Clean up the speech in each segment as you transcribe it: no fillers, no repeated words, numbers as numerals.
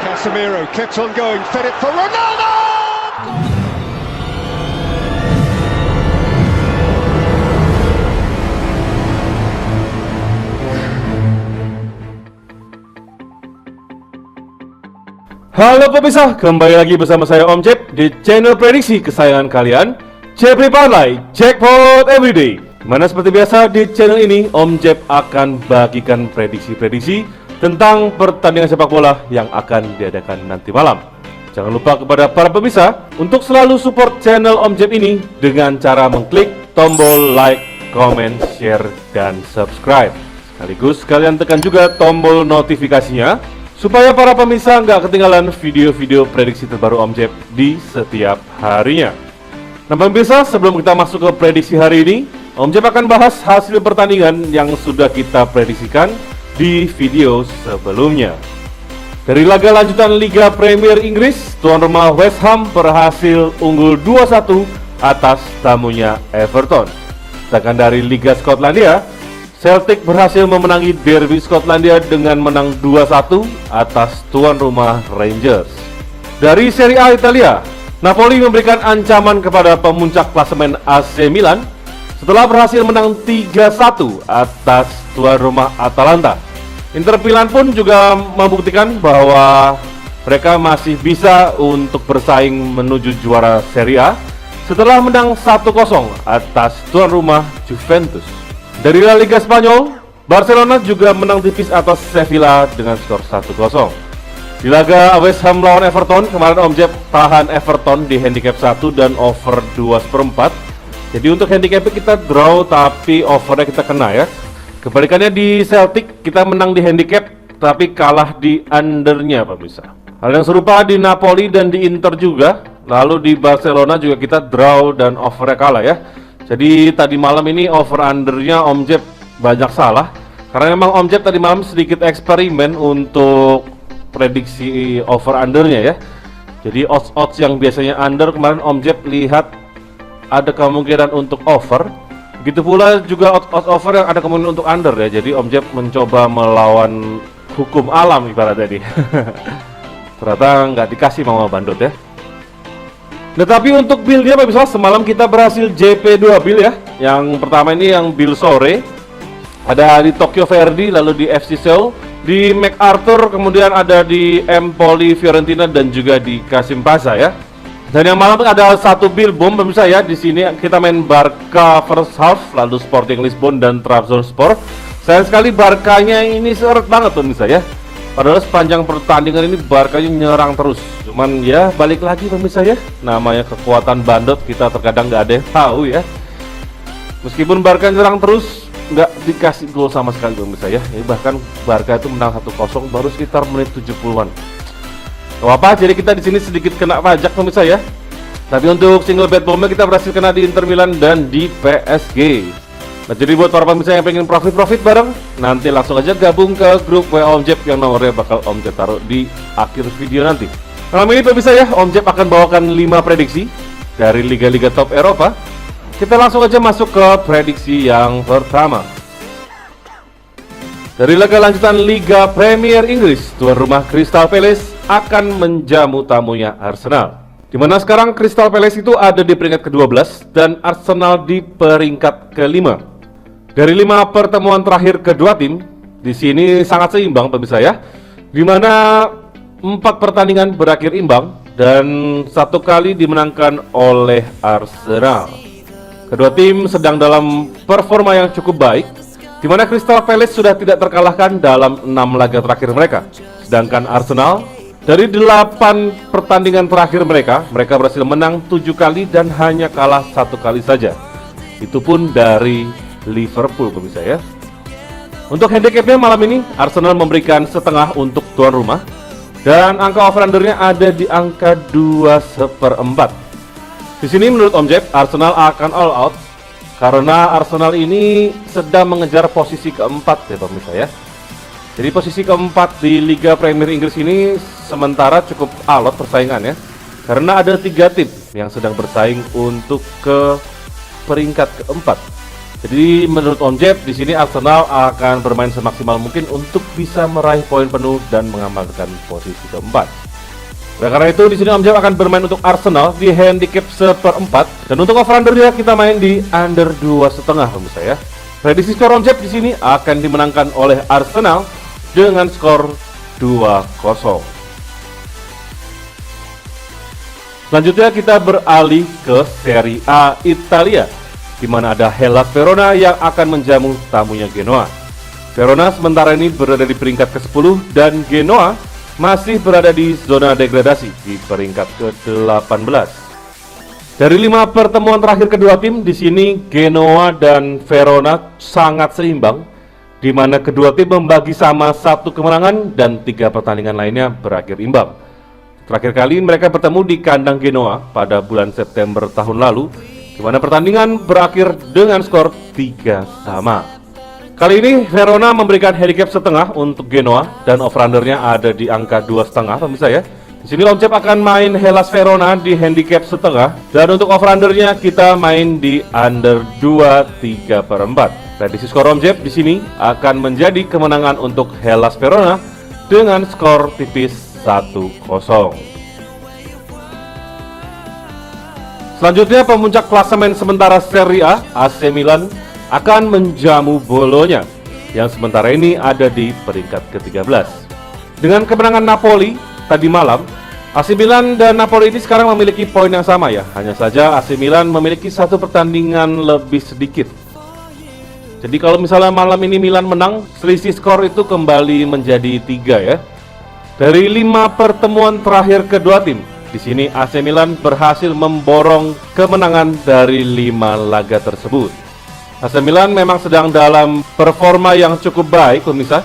Casemiro kept on going, fed it for Ronaldo! Halo pemirsa, kembali lagi bersama saya Om Jeb di channel prediksi kesayangan kalian, Jeffrey Parlay Jackpot Everyday. Mana seperti biasa di channel ini Om Jeb akan bagikan prediksi-prediksi tentang pertandingan sepak bola yang akan diadakan nanti malam. Jangan lupa kepada para pemirsa untuk selalu support channel Om Jeb ini dengan cara mengklik tombol like, comment, share, dan subscribe. Sekaligus kalian tekan juga tombol notifikasinya supaya para pemirsa nggak ketinggalan video-video prediksi terbaru Om Jeb di setiap harinya. Nah pemirsa, sebelum kita masuk ke prediksi hari ini, Om Jeb akan bahas hasil pertandingan yang sudah kita prediksikan di video sebelumnya. Dari laga lanjutan Liga Premier Inggris, tuan rumah West Ham berhasil unggul 2-1 atas tamunya Everton. Sedangkan dari Liga Skotlandia, Celtic berhasil memenangi derby Skotlandia dengan menang 2-1 atas tuan rumah Rangers. Dari Serie A Italia, Napoli memberikan ancaman kepada pemuncak klasemen AC Milan setelah berhasil menang 3-1 atas tuan rumah Atalanta. Inter Milan pun juga membuktikan bahwa mereka masih bisa untuk bersaing menuju juara Serie A setelah menang 1-0 atas tuan rumah Juventus. Dari La Liga Spanyol, Barcelona juga menang tipis atas Sevilla dengan skor 1-0. Di laga West Ham lawan Everton, kemarin Om Jeb tahan Everton di handicap 1 dan over 2/4. Jadi untuk handicap kita draw tapi overnya kita kena ya. Kebalikannya di Celtic, kita menang di handicap tapi kalah di undernya pemirsa. Hal yang serupa di Napoli dan di Inter juga. Lalu di Barcelona juga kita draw dan overnya kalah ya. Jadi tadi malam ini over undernya Om Jeb banyak salah karena memang Om Jeb tadi malam sedikit eksperimen untuk prediksi over undernya ya. Jadi odds yang biasanya under kemarin Om Jeb lihat ada kemungkinan untuk over. Begitu pula juga odds over yang ada kemungkinan untuk under ya. Jadi Om Jeb mencoba melawan hukum alam ibaratnya nih. Ternyata nggak dikasih sama bandot ya. Nah tapi untuk build-nya Pak Bisa, semalam kita berhasil JP2 build ya. Yang pertama ini yang build sore, ada di Tokyo Verdy, lalu di FC Seoul, di MacArthur, kemudian ada di Empoli Fiorentina dan juga di Kasim Pasa ya. Dan yang malam ada satu build bom Pak Bisa ya. Di sini kita main Barca first half, lalu Sporting Lisbon dan Trabzonspor. Sayang sekali Barkanya ini seret banget Pak Bisa ya. Padahal sepanjang pertandingan ini Barkanya nyerang terus. Cuman ya balik lagi pemirsa ya, namanya kekuatan bandot kita terkadang nggak ada yang tahu ya. Meskipun Barca nyerang terus nggak dikasih gol sama sekali pemirsa ya. Bahkan Barca itu menang 1-0 baru sekitar menit 70-an. Gak apa, jadi kita di sini sedikit kena pajak pemirsa ya. Tapi untuk single bet bomnya kita berhasil kena di Inter Milan dan di PSG. Nah jadi buat para pemirsa yang pengen profit bareng, nanti langsung aja gabung ke grup WA Om Jeb yang nomornya bakal Om Jeb taruh di akhir video nanti. Malam ini pemirsa ya, Om Jeb akan bawakan 5 prediksi dari liga-liga top Eropa. Kita langsung aja masuk ke prediksi yang pertama. Dari laga lanjutan Liga Premier Inggris, tuan rumah Crystal Palace akan menjamu tamunya Arsenal. Dimana sekarang Crystal Palace itu ada di peringkat ke-12 dan Arsenal di peringkat ke-5. Dari 5 pertemuan terakhir kedua tim, di sini sangat seimbang pemirsa ya. Dimana 4 pertandingan berakhir imbang dan 1 kali dimenangkan oleh Arsenal. Kedua tim sedang dalam performa yang cukup baik, di mana Crystal Palace sudah tidak terkalahkan dalam 6 laga terakhir mereka. Sedangkan Arsenal dari 8 pertandingan terakhir mereka berhasil menang 7 kali dan hanya kalah 1 kali saja. Itu pun dari Liverpool pemirsa ya. Untuk handicapnya malam ini Arsenal memberikan setengah untuk tuan rumah dan angka over undernya ada di angka 2/4. Di sini menurut Om Jeb Arsenal akan all out karena Arsenal ini sedang mengejar posisi keempat ya pemirsa ya. Jadi posisi keempat di Liga Premier Inggris ini sementara cukup alot persaingannya karena ada 3 tim yang sedang bersaing untuk ke peringkat keempat. Jadi menurut Om Jeb, di sini Arsenal akan bermain semaksimal mungkin untuk bisa meraih poin penuh dan mengamankan posisi keempat. Oleh karena itu, di sini Om Jeb akan bermain untuk Arsenal di handicap 1/4 dan untuk over-undernya kita main di under 2,5 pemirsa ya. Prediksi skor Om Jeb di sini akan dimenangkan oleh Arsenal dengan skor 2-0. Selanjutnya kita beralih ke Serie A Italia, di mana ada Hellas Verona yang akan menjamu tamunya Genoa. Verona sementara ini berada di peringkat ke-10 dan Genoa masih berada di zona degradasi di peringkat ke-18. Dari 5 pertemuan terakhir kedua tim, di sini Genoa dan Verona sangat seimbang, di mana kedua tim membagi sama 1 kemenangan dan 3 pertandingan lainnya berakhir imbang. Terakhir kali mereka bertemu di kandang Genoa pada bulan September tahun lalu, di mana pertandingan berakhir dengan skor 3-3. Kali ini Verona memberikan handicap setengah untuk Genoa dan over-undernya ada di angka 2,5 pemirsa ya. Di sini Om Jeb akan main Hellas Verona di handicap setengah dan untuk over-undernya kita main di under 2,3/4. Prediksi skor Om Jeb di sini akan menjadi kemenangan untuk Hellas Verona dengan skor tipis 1-0. Selanjutnya pemuncak klasemen sementara Serie A, AC Milan akan menjamu Bolonya yang sementara ini ada di peringkat ke-13. Dengan kemenangan Napoli tadi malam, AC Milan dan Napoli ini sekarang memiliki poin yang sama ya. Hanya saja AC Milan memiliki 1 pertandingan lebih sedikit. Jadi kalau misalnya malam ini Milan menang, selisih skor itu kembali menjadi 3 ya. Dari 5 pertemuan terakhir kedua tim, di sini AC Milan berhasil memborong kemenangan dari 5 laga tersebut. AC Milan memang sedang dalam performa yang cukup baik pemirsa,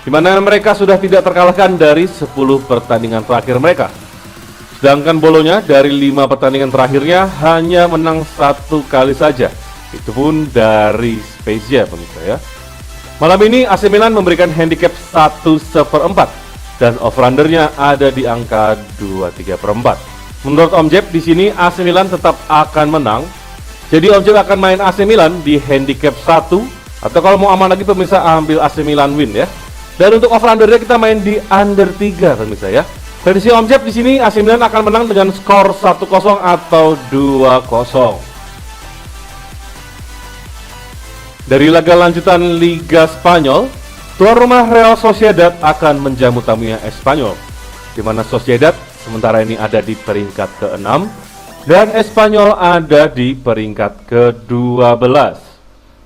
di mana mereka sudah tidak terkalahkan dari 10 pertandingan terakhir mereka. Sedangkan Bolonya dari 5 pertandingan terakhirnya hanya menang 1 kali saja, itu pun dari Spezia pemirsa ya. Malam ini AC Milan memberikan handicap 1/4 dan over-undernya ada di angka 2,3/4. Menurut Om Jeb di sini AC Milan tetap akan menang. Jadi Om Jeb akan main AC Milan di handicap 1 atau kalau mau aman lagi pemirsa ambil AC Milan win ya. Dan untuk over-undernya kita main di under 3 pemirsa ya. Prediksi Om Jeb di sini AC Milan akan menang dengan skor 1-0 atau 2-0. Dari laga lanjutan Liga Spanyol, tuan rumah Real Sociedad akan menjamu tamunya Espanyol, di mana Sociedad sementara ini ada di peringkat ke-6 dan Espanyol ada di peringkat ke-12.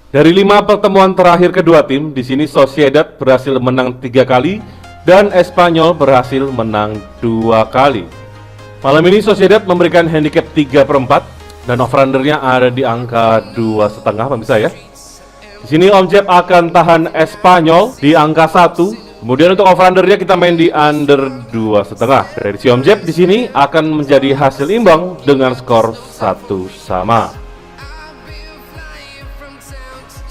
Dari 5 pertemuan terakhir kedua tim, di sini Sociedad berhasil menang 3 kali dan Espanyol berhasil menang 2 kali. Malam ini Sociedad memberikan handicap 3/4 dan over-undernya ada di angka 2,5 pemirsa ya. Di sini Om Jeb akan tahan Espanyol di angka 1. Kemudian untuk over-undernya kita main di under 2,5. Prediksi Om Jeb di sini akan menjadi hasil imbang dengan skor 1-1.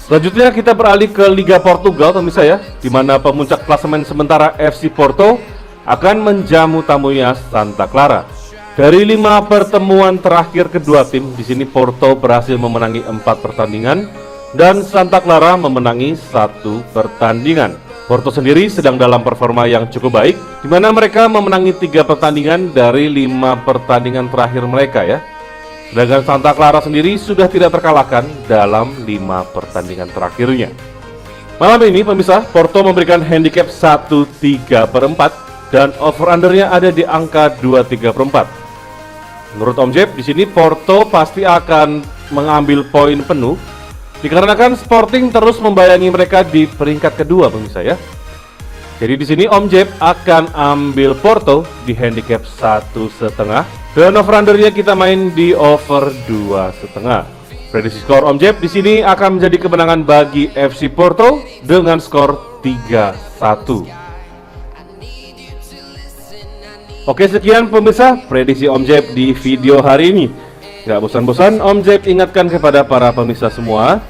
Selanjutnya kita beralih ke Liga Portugal pemirsa ya, di mana pemuncak klasemen sementara FC Porto akan menjamu tamunya Santa Clara. Dari 5 pertemuan terakhir kedua tim, di sini Porto berhasil memenangi 4 pertandingan dan Santa Clara memenangi 1 pertandingan. Porto sendiri sedang dalam performa yang cukup baik, di mana mereka memenangi 3 pertandingan dari 5 pertandingan terakhir mereka ya. Sedangkan Santa Clara sendiri sudah tidak terkalahkan dalam 5 pertandingan terakhirnya. Malam ini pemirsa, Porto memberikan handicap 1/3/4 dan over-undernya ada di angka 2,3/4. Menurut Om Jeb, di sini Porto pasti akan mengambil poin penuh dikarenakan Sporting terus membayangi mereka di peringkat kedua pemirsa ya. Jadi di sini Om Jeb akan ambil Porto di handicap 1,5 dan over-undernya kita main di over 2,5. Prediksi skor Om Jeb di sini akan menjadi kemenangan bagi FC Porto dengan skor 3-1. Oke, sekian pemirsa prediksi Om Jeb di video hari ini. Gak bosan-bosan Om Jeb ingatkan kepada para pemirsa semua,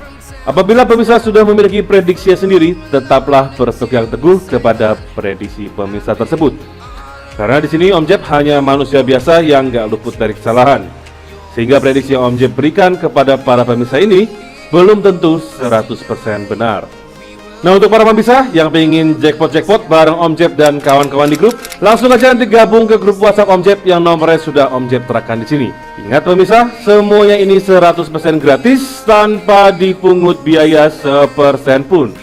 apabila pemirsa sudah memiliki prediksi sendiri, tetaplah berpegang teguh kepada prediksi pemirsa tersebut. Karena di sini Om Jeb hanya manusia biasa yang gak luput dari kesalahan. Sehingga prediksi yang Om Jeb berikan kepada para pemirsa ini belum tentu 100% benar. Nah, untuk para pemirsa yang pengen jackpot bareng Om Jeb dan kawan-kawan di grup, langsung aja nanti gabung ke grup WhatsApp Om Jeb yang nomornya sudah Om Jeb terapkan di sini. Ingat pemirsa, semuanya ini 100% gratis tanpa dipungut biaya sepersen pun.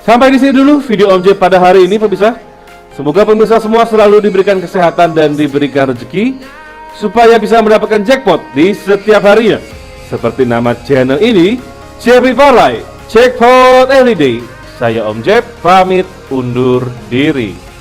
Sampai di sini dulu video Om Jeb pada hari ini pemirsa. Semoga pemirsa semua selalu diberikan kesehatan dan diberikan rezeki supaya bisa mendapatkan jackpot di setiap harinya. Seperti nama channel ini, Jeffrey Parlay, Jackpot Everyday. Saya Om Jeb, pamit undur diri.